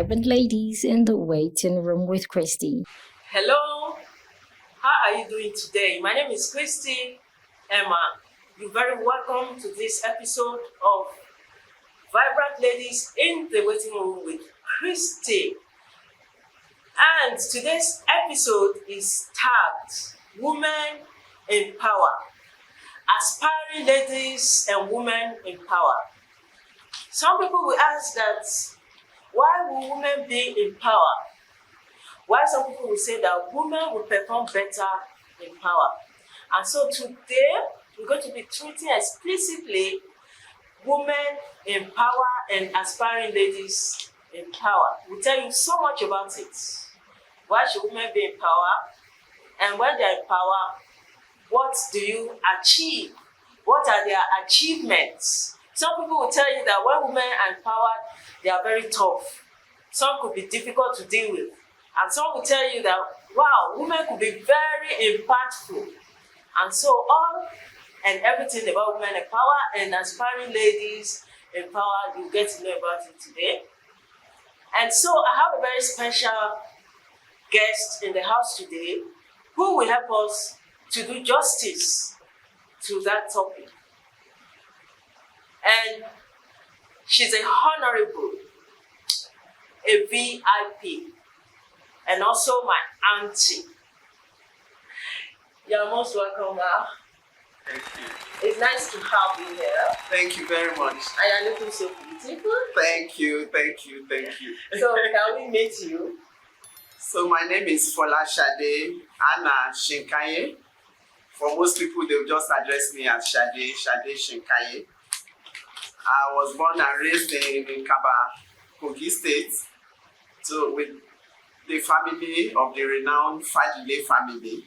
vibrant ladies in the waiting room with Christy. Hello, how are you doing today? My name is Christy Emma. You're very welcome to this episode of Vibrant Ladies in the Waiting Room with Christy. And today's episode is tagged Women in Power. Aspiring ladies and women in power. Some people will ask that, why will women be in power? Why some people will say that women will perform better in power. And so today, we're going to be treating explicitly women in power and aspiring ladies in power. We'll tell you so much about it. Why should women be in power? And when they're in power, what do you achieve? What are their achievements? Some people will tell you that when women are in power, they are very tough. Some could be difficult to deal with. And some will tell you that, wow, women could be very impactful. And so all and everything about women in power and aspiring ladies in power, you get to know about it today. And so I have a very special guest in the house today who will help us to do justice to that topic. And she's a honorable, a VIP, and also my auntie. You're most welcome, Ma. Thank you. It's nice to have you here. Thank you very much. And you're looking so beautiful. Thank you. So can we meet you? So my name is Folashade Anna Shinkaye. For most people, they'll just address me as Shade Shinkaye. I was born and raised in Kaba, Kogi State, so with the family of the renowned Fadile family.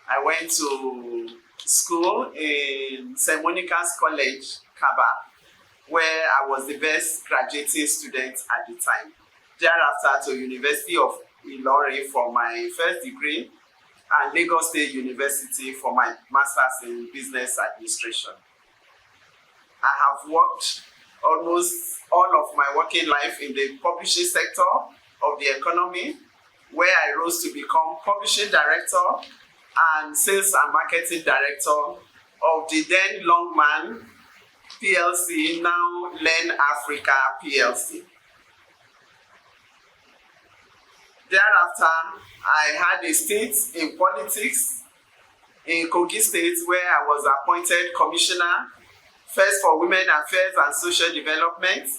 I went to school in St. Monica's College, Kaba, where I was the best graduating student at the time. Thereafter to University of Ilorin for my first degree and Lagos State University for my master's in business administration. I have worked almost all of my working life in the publishing sector of the economy, where I rose to become publishing director and sales and marketing director of the then Longman PLC, now Learn Africa PLC. Thereafter, I had a stint in politics in Kogi State, where I was appointed commissioner, first for Women Affairs and Social Development,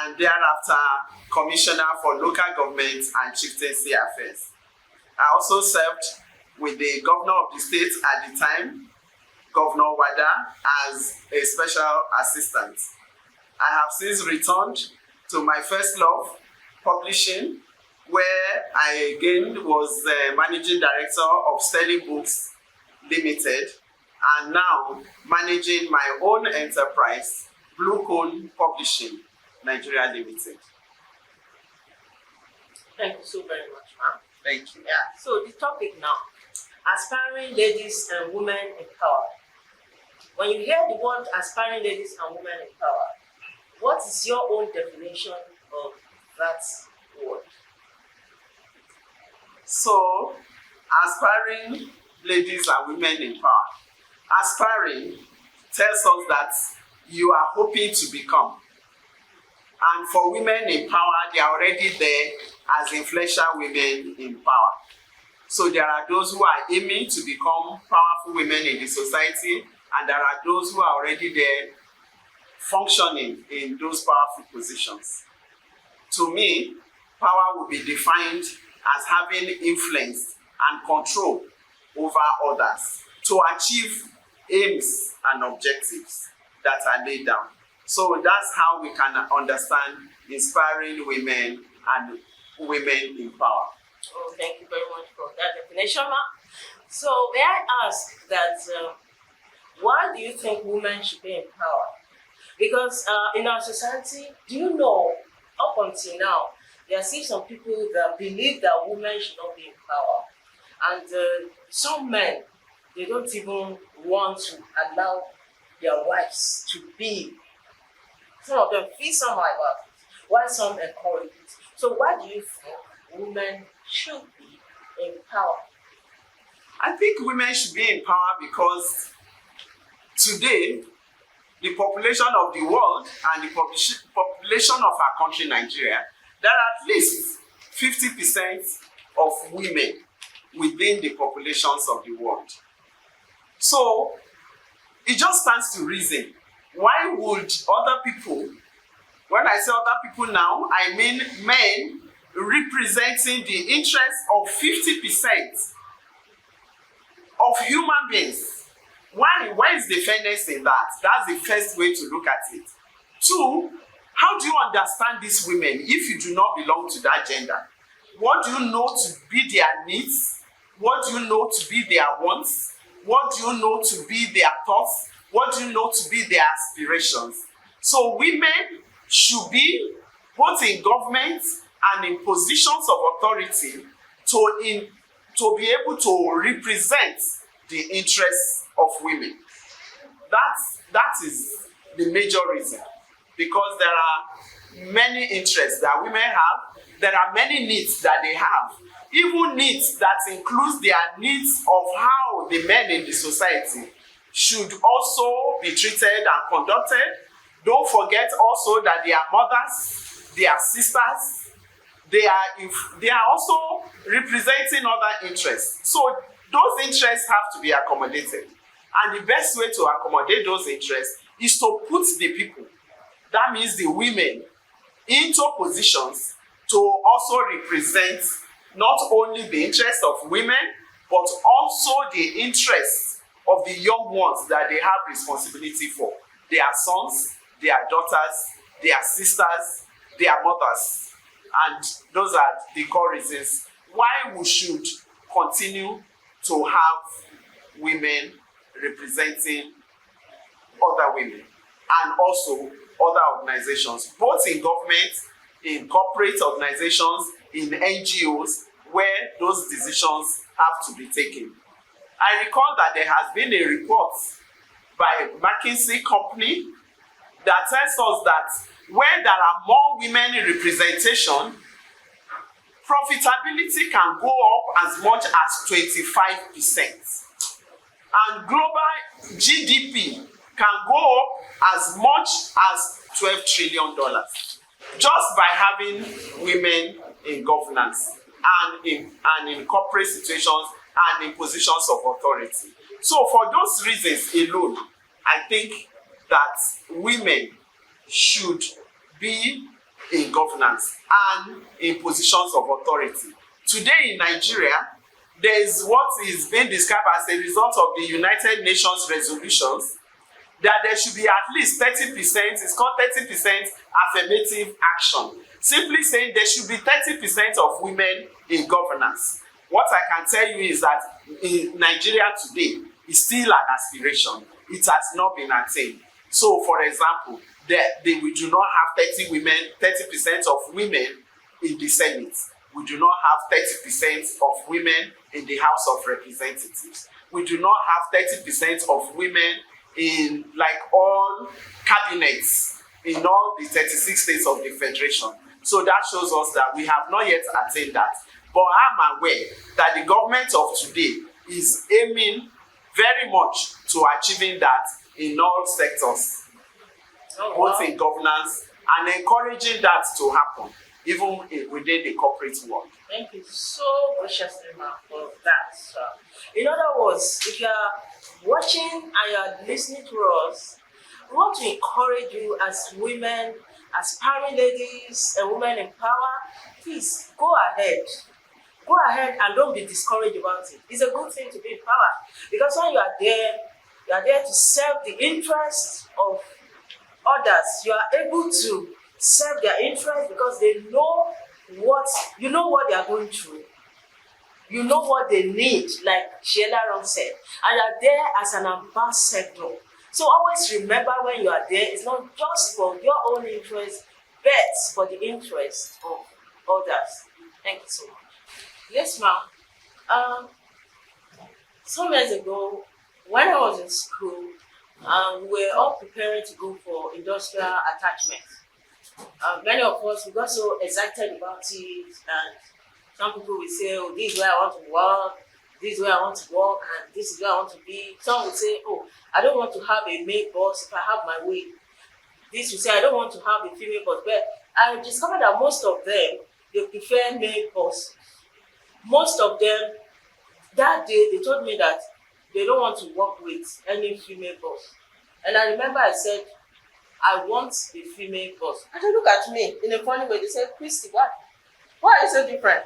and thereafter commissioner for local government and chieftaincy affairs. I also served with the governor of the state at the time, Governor Wada, as a special assistant. I have since returned to my first love, publishing, where I again was managing director of Sterling Books Limited, and now managing my own enterprise, Blue Cone Publishing Nigeria Limited. Thank you so very much, ma'am. Thank you. Yeah, so the topic now, aspiring ladies and women in power. When you hear the word aspiring ladies and women in power, what is your own definition of that word? So, aspiring ladies and women in power. Aspiring tells us that you are hoping to become. And for women in power, they are already there as influential women in power. So there are those who are aiming to become powerful women in the society, and there are those who are already there functioning in those powerful positions. To me, power will be defined as having influence and control over others to achieve aims and objectives that are laid down. So that's how we can understand inspiring women and women in power. Oh, thank you very much for that definition, ma'am. So may I ask that, why do you think women should be in power? Because in our society, do you know, up until now, there are still some people that believe that women should not be in power. And some men, they don't even want to allow their wives to be. Some of them feel somehow about it, while some encourage it. So why do you think women should be empowered? I think women should be in power because today, the population of the world and the population of our country, Nigeria, there are at least 50% of women within the populations of the world. So, it just stands to reason. Why would other people, when I say other people now, I mean men representing the interests of 50% of human beings. Why is the fairness in that? That's the first way to look at it. Two, how do you understand these women if you do not belong to that gender? What do you know to be their needs? What do you know to be their wants? What do you know to be their thoughts? What do you know to be their aspirations? So women should be both in government and in positions of authority to be able to represent the interests of women. That is the major reason, because there are many interests that women have. There are many needs that they have, even needs that includes their needs of how the men in the society should also be treated and conducted. Don't forget also that their mothers, their sisters, they are also representing other interests. So those interests have to be accommodated. And the best way to accommodate those interests is to put the people, that means the women, into positions to also represent not only the interests of women, but also the interests of the young ones that they have responsibility for. Their sons, their daughters, their sisters, their mothers. And those are the core reasons why we should continue to have women representing other women and also other organizations, both in government, in corporate organizations, in NGOs, where those decisions have to be taken. I recall that there has been a report by McKinsey company that tells us that when there are more women in representation, profitability can go up as much as 25%. And global GDP can go up as much as $12 trillion just by having women in governance and in corporate situations and in positions of authority. So for those reasons alone, I think that women should be in governance and in positions of authority. Today in Nigeria, there is what is being described as a result of the United Nations resolutions that there should be at least 30%, it's called 30% affirmative action. Simply saying there should be 30% of women in governance. What I can tell you is that in Nigeria today, it's still an aspiration. It has not been attained. So, for example, we do not have 30% of women in the Senate. We do not have 30% of women in the House of Representatives. We do not have 30% of women in all cabinets in all the 36 states of the Federation. So that shows us that we have not yet attained that. But I'm aware that the government of today is aiming very much to achieving that in all sectors, both in governance and encouraging that to happen, even within the corporate world. Thank you so graciously, ma'am, for that. In other words, if you are watching and you are listening to us, we want to encourage you as women, aspiring ladies and women in power. Please go ahead. Go ahead and don't be discouraged about it. It's a good thing to be in power, because when you are there to serve the interests of others. You are able to serve their interests because they know what they are going through. You know what they need, like Sheila Ron said, and you are there as an ambassador. So always remember, when you are there, it's not just for your own interest, but for the interest of others. Thank you so much. Yes, ma'am. Some years ago, when I was in school, we were all preparing to go for industrial attachment. Many of us, we got so excited about it, and some people will say, oh, this is where I want to work, this is where I want to work, and this is where I want to be. Some will say, oh, I don't want to have a male boss if I have my way. This will say, I don't want to have a female boss. But I discovered that most of them, they prefer male boss. Most of them, that day, they told me that they don't want to work with any female boss. And I remember I said, I want a female boss. And they look at me in a funny way. They said, Christy, why are you so different?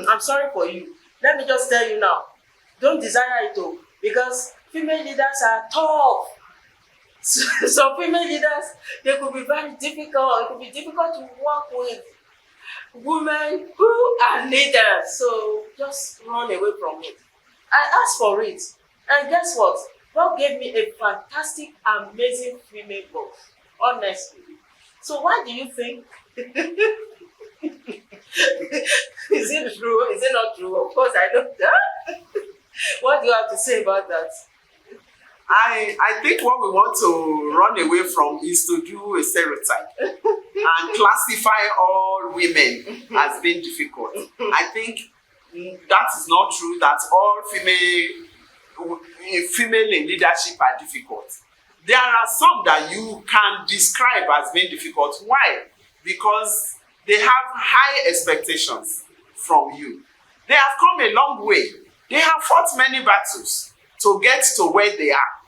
I'm sorry for you. Let me just tell you now. Don't desire it though, because female leaders are tough. So female leaders, they could be very difficult. It could be difficult to work with women who are leaders. So just run away from it. I asked for it. And guess what? God gave me a fantastic, amazing female boss. Honestly. So why do you think? Is it true? Is it not true? Of course, I know that. What do you have to say about that? I think what we want to run away from is to do a stereotype and classify all women as being difficult. I think that is not true, that all female in leadership are difficult. There are some that you can describe as being difficult. Why? Because they have high expectations from you. They have come a long way. They have fought many battles to get to where they are.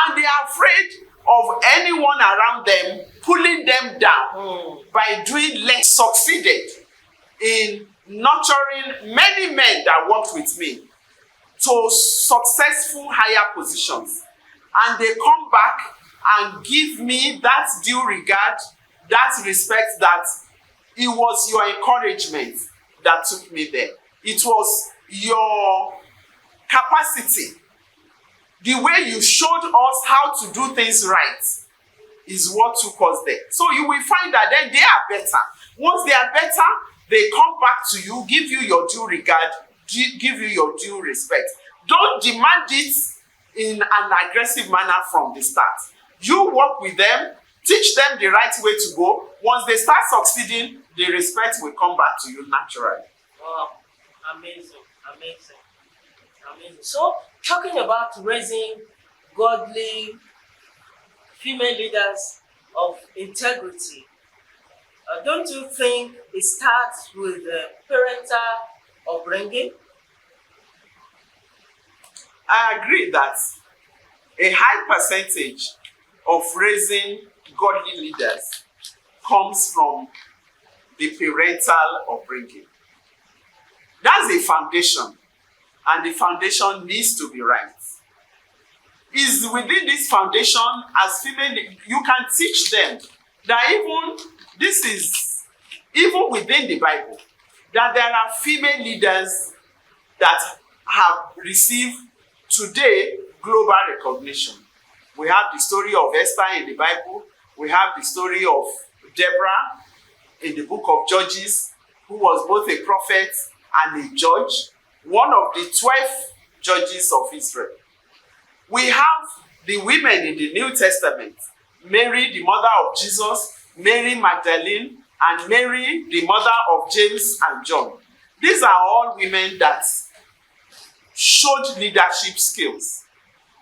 And they are afraid of anyone around them pulling them down by doing less. Succeeded in nurturing many men that worked with me to successful higher positions. And they come back and give me that due regard, that respect, that it was your encouragement that took me there. It was your capacity. The way you showed us how to do things right is what took us there. So you will find that then they are better. Once they are better, they come back to you, give you your due regard, give you your due respect. Don't demand it in an aggressive manner from the start. You work with them, teach them the right way to go. Once they start succeeding, the respect will come back to you naturally. Wow, amazing, amazing, amazing. So, talking about raising godly female leaders of integrity, don't you think it starts with parental upbringing? I agree that a high percentage of raising godly leaders comes from the parental upbringing. That's a foundation, and the foundation needs to be right. Is within this foundation, as female, you can teach them that even within the Bible, that there are female leaders that have received today global recognition. We have the story of Esther in the Bible. We have the story of Deborah in the book of Judges, who was both a prophet and a judge, one of the 12 judges of Israel. We have the women in the New Testament, Mary, the mother of Jesus, Mary Magdalene, and Mary, the mother of James and John. These are all women that showed leadership skills.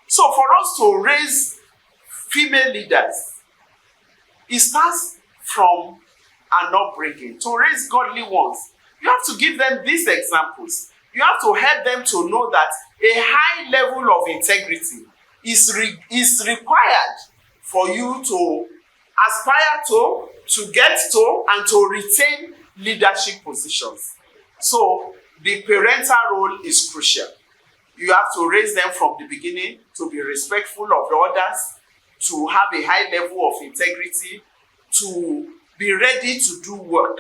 So for us to raise female leaders, it starts from an upbringing. To raise godly ones, you have to give them these examples. You have to help them to know that a high level of integrity is required for you to aspire to get to, and to retain leadership positions. So the parental role is crucial. You have to raise them from the beginning to be respectful of the others, to have a high level of integrity, to be ready to do work.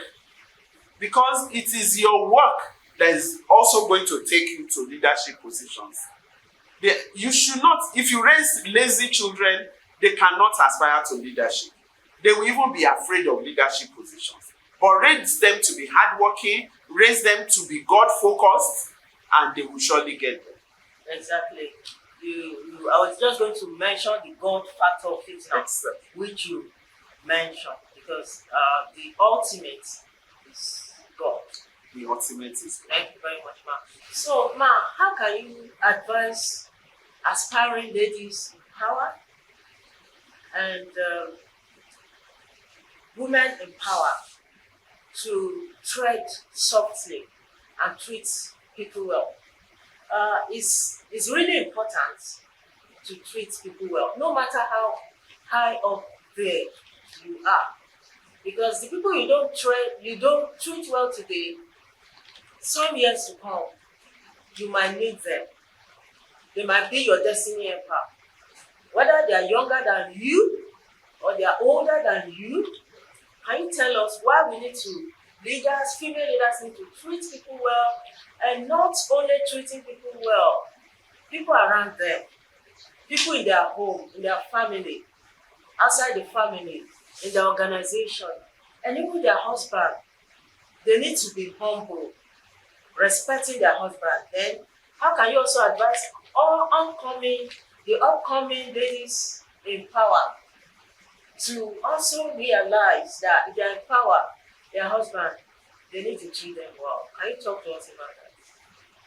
Because it is your work that is also going to take you to leadership positions. You should not, if you raise lazy children, they cannot aspire to leadership. They will even be afraid of leadership positions. But raise them to be hardworking, raise them to be God-focused, and they will surely get there. Exactly. I was just going to mention the God factor of it now, which you mentioned. The because the ultimate is God. The ultimate is God. Thank you very much, ma. So, ma, how can you advise aspiring ladies in power and women in power to tread softly and treat people well? It's really important to treat people well, no matter how high up there you are. Because the people you don't treat well today, some years to come, you might need them. They might be your destiny helper. Whether they are younger than you or they are older than you, can you tell us why we need to, female leaders need to treat people well, and not only treating people well, people around them, people in their home, in their family, outside the family, in their organization, and even their husband. They need to be humble, respecting their husband. Then, how can you also advise the upcoming ladies in power to also realize that if they are in power, their husband, they need to treat them well? Can you talk to us about that?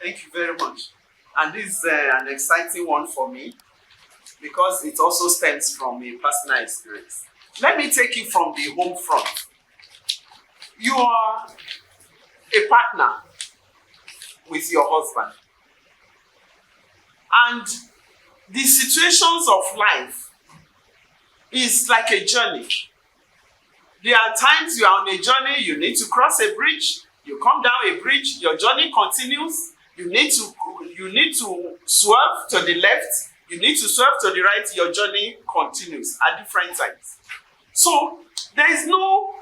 Thank you very much. And this is an exciting one for me because it also stems from a personal experience. Let me take it from the home front. You are a partner with your husband, and the situations of life is like a journey. There are times you are on a journey, you need to cross a bridge, you come down a bridge, your journey continues, you need to swerve to the left, you need to swerve to the right, your journey continues at different times. So there is no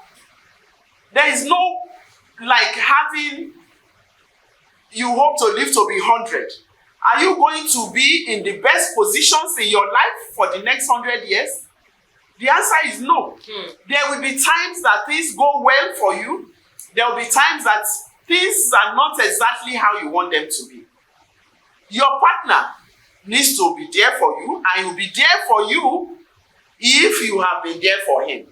like having, you hope to live to be 100. Are you going to be in the best positions in your life for the next 100 years? The answer is no. There will be times that things go well for you. There will be times that things are not exactly how you want them to be. Your partner needs to be there for you, and he will be there for you if you have been there for him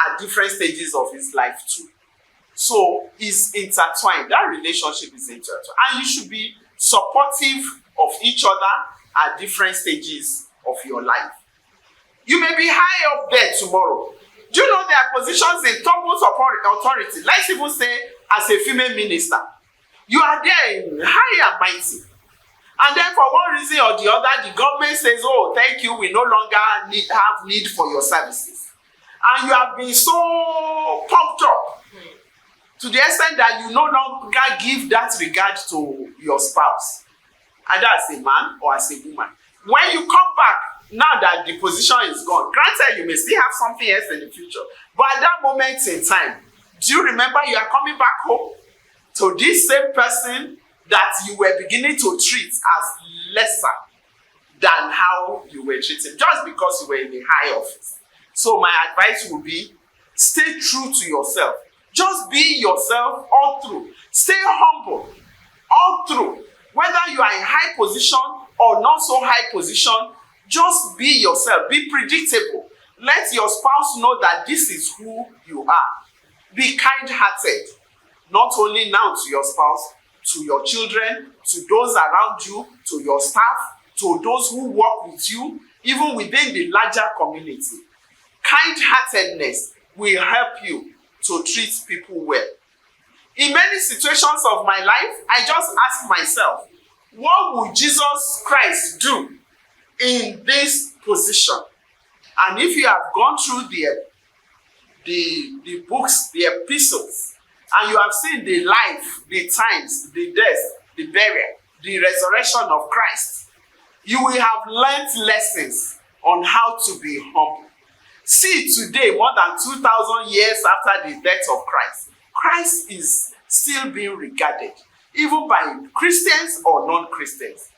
at different stages of his life too. So it's intertwined. That relationship is intertwined. And you should be supportive of each other at different stages of your life. You may be high up there tomorrow. Do you know there are positions in topmost authority? Let's even say as a female minister. You are there in high and mighty. And then for one reason or the other, the government says, oh, thank you, we no longer have need for your services. And you have been so pumped up to the extent that you no longer give that regard to your spouse, either as a man or as a woman. When you come back, now that the position is gone, granted you may still have something else in the future, but at that moment in time, do you remember you are coming back home to this same person that you were beginning to treat as lesser than how you were treated, just because you were in a high office? So my advice would be, stay true to yourself. Just be yourself all through. Stay humble all through. Whether you are in high position or not so high position, just be yourself. Be predictable. Let your spouse know that this is who you are. Be kind-hearted. Not only now to your spouse, to your children, to those around you, to your staff, to those who work with you, even within the larger community. Kind-heartedness will help you to treat people well. In many situations of my life, I just ask myself, what would Jesus Christ do in this position? And if you have gone through the books, the epistles, and you have seen the life, the times, the death, the burial, the resurrection of Christ, you will have learned lessons on how to be humble. See, today, more than 2,000 years after the death of Christ, Christ is still being regarded, even by Christians or non-Christians.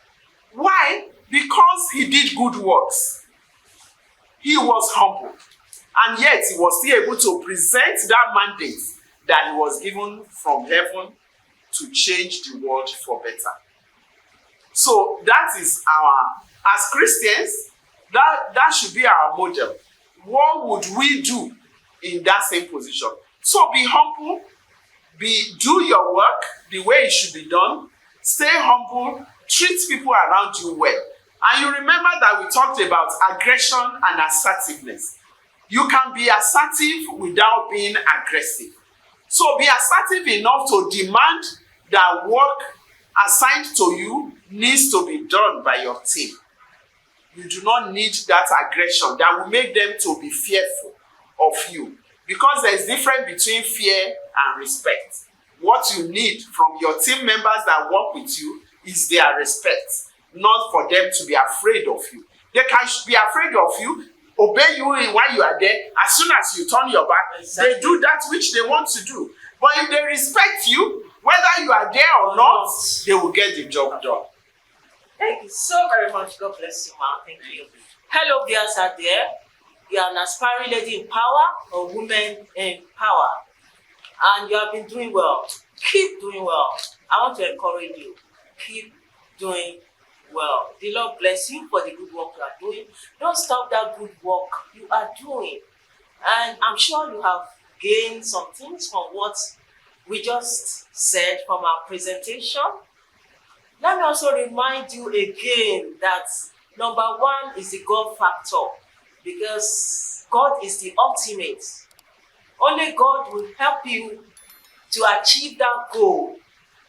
Why? Because he did good works. He was humble. And yet, he was still able to present that mandate that he was given from heaven to change the world for better. So, that is as Christians, that should be our model. What would we do in that same position. So be humble, do your work the way it should be done, stay humble, treat people around you well. And you remember that we talked about aggression and assertiveness. You can be assertive without being aggressive. So be assertive enough to demand that work assigned to you needs to be done by your team. You do not need that aggression that will make them to be fearful of you. Because there is difference between fear and respect. What you need from your team members that work with you is their respect, not for them to be afraid of you. They can be afraid of you, obey you while you are there. As soon as you turn your back, exactly, they do that which they want to do. But if they respect you, whether you are there or not, they will get the job done. Thank you so very much. God bless you, ma. Thank you. Hello, viewers out there. You are an aspiring lady in power or woman in power, and you have been doing well. Keep doing well. I want to encourage you. Keep doing well. The Lord bless you for the good work you are doing. Don't stop that good work you are doing. And I'm sure you have gained some things from what we just said from our presentation. Let me also remind you again that number one is the God factor, because God is the ultimate. Only God will help you to achieve that goal.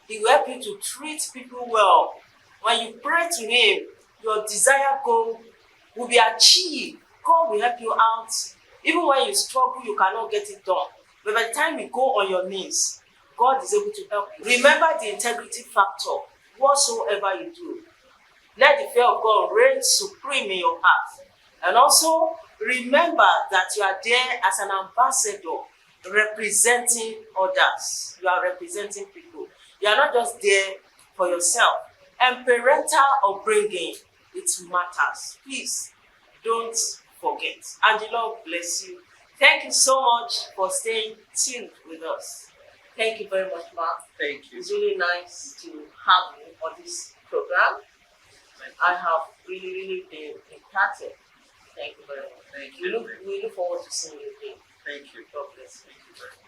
He will help you to treat people well. When you pray to Him, your desired goal will be achieved. God will help you out. Even when you struggle, you cannot get it done. But by the time you go on your knees, God is able to help you. Remember the integrity factor. Whatsoever you do, let the fear of God reign supreme in your heart. And also, remember that you are there as an ambassador representing others. You are representing people. You are not just there for yourself. And parental upbringing, it matters. Please, don't forget. And the Lord bless you. Thank you so much for staying tuned with us. Thank you very much, Mark. Thank you. It's really nice to have you on this program. I have really been impacted. Thank you very much. Thank you. We look forward to seeing you again. Thank you. God bless you. Thank you very much.